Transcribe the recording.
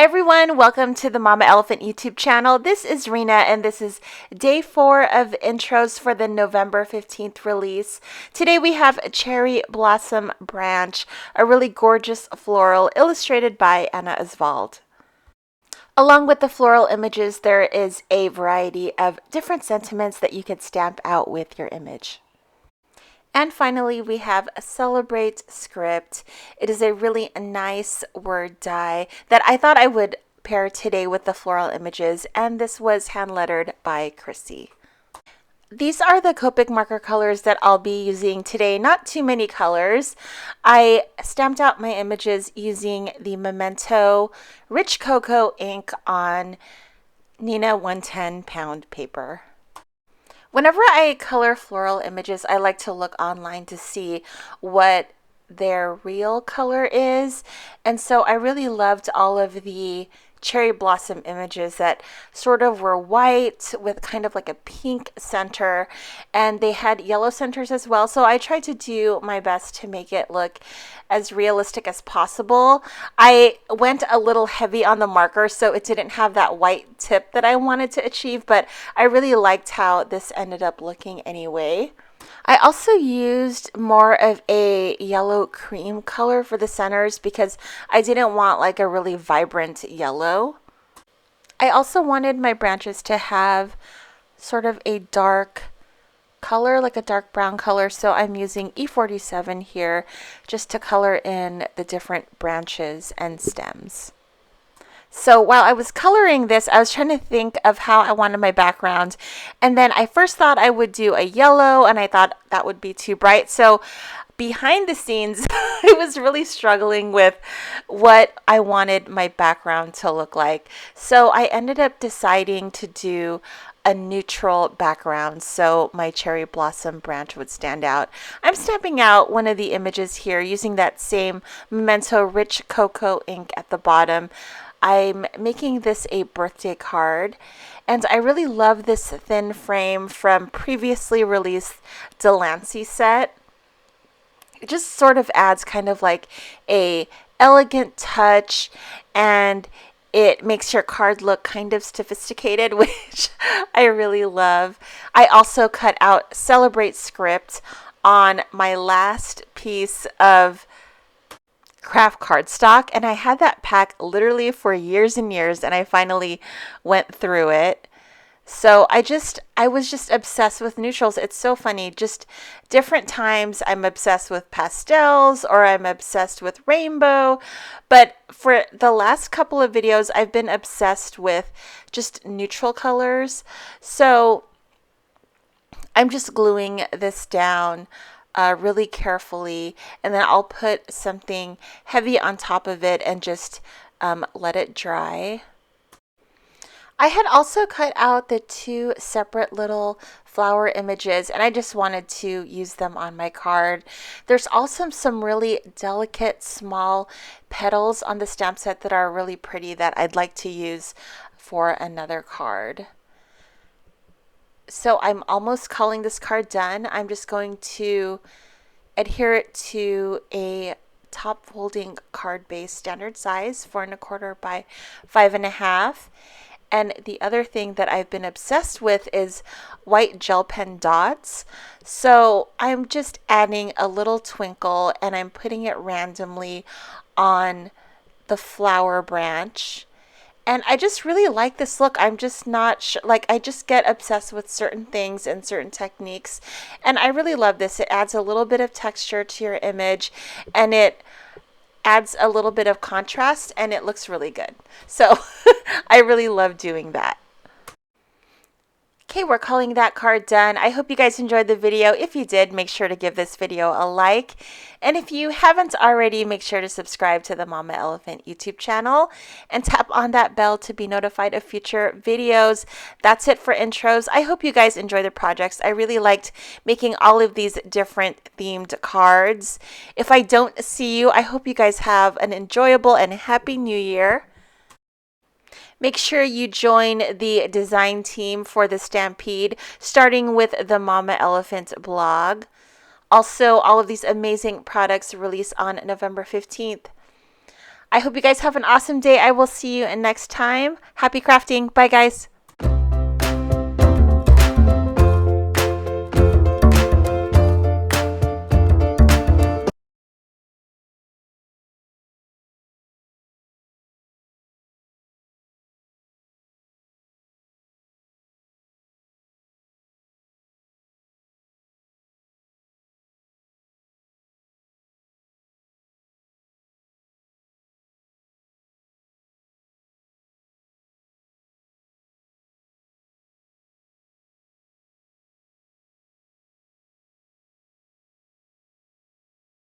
everyone, welcome to the Mama Elephant YouTube channel. This is Rena and this is day 4 of intros for the November 15th release. Today we have a Cherry Blossom Branch, a really gorgeous floral illustrated by Anna Oswald. Along with the floral images, there is a variety of different sentiments that you can stamp out with your image. And finally, we have a Celebrate script. It is a really nice word die that I thought I would pair today with the floral images, and this was hand lettered by Chrissy. These are the Copic marker colors that I'll be using today. Not too many colors. I stamped out my images using the Memento Rich Cocoa ink on Neenah 110 pound paper. Whenever I color floral images, I like to look online to see what their real color is. And so I really loved all of the cherry blossom images that sort of were white with kind of like a pink center, and they had yellow centers as well. So I tried to do my best to make it look as realistic as possible. I went a little heavy on the marker, so it didn't have that white tip that I wanted to achieve, but I really liked how this ended up looking anyway. I also used more of a yellow cream color for the centers because I didn't want like a really vibrant yellow. I also wanted my branches to have sort of a dark color, like a dark brown color, so I'm using E47 here just to color in the different branches and stems. So while I was coloring this, I was trying to think of how I wanted my background. And then I first thought I would do a yellow, and I thought that would be too bright. So behind the scenes, I was really struggling with what I wanted my background to look like. So I ended up deciding to do a neutral background so my cherry blossom branch would stand out. I'm stamping out one of the images here using that same Memento Rich Cocoa ink at the bottom. I'm making this a birthday card, and I really love this thin frame from previously released Delancey set. It just sort of adds kind of like a elegant touch, and it makes your card look kind of sophisticated, which I really love. I also cut out Celebrate script on my last piece of craft cardstock, and I had that pack literally for years and years, and I finally went through it. So I was just obsessed with neutrals. It's so funny. Just different times I'm obsessed with pastels or I'm obsessed with rainbow. But for the last couple of videos, I've been obsessed with just neutral colors. So I'm just gluing this down really carefully, and then I'll put something heavy on top of it and just let it dry. I had also cut out the 2 separate little flower images, and I just wanted to use them on my card. There's also some really delicate small petals on the stamp set that are really pretty that I'd like to use for another card. So I'm almost calling this card done. I'm just going to adhere it to a top folding card base standard size, 4 1/4 by 5 1/2. And the other thing that I've been obsessed with is white gel pen dots. So I'm just adding a little twinkle and I'm putting it randomly on the flower branch. And I just really like this look. I'm just not sure, like I just get obsessed with certain things and certain techniques. And I really love this. It adds a little bit of texture to your image, and it adds a little bit of contrast, and it looks really good. So I really love doing that. Okay, we're calling that card done. I hope you guys enjoyed the video. If you did, make sure to give this video a like. And if you haven't already, make sure to subscribe to the Mama Elephant YouTube channel and tap on that bell to be notified of future videos. That's it for intros. I hope you guys enjoy the projects. I really liked making all of these different themed cards. If I don't see you, I hope you guys have an enjoyable and happy new year. Make sure you join the design team for the Stampede, starting with the Mama Elephant blog. Also, all of these amazing products release on November 15th. I hope you guys have an awesome day. I will see you next time. Happy crafting. Bye, guys.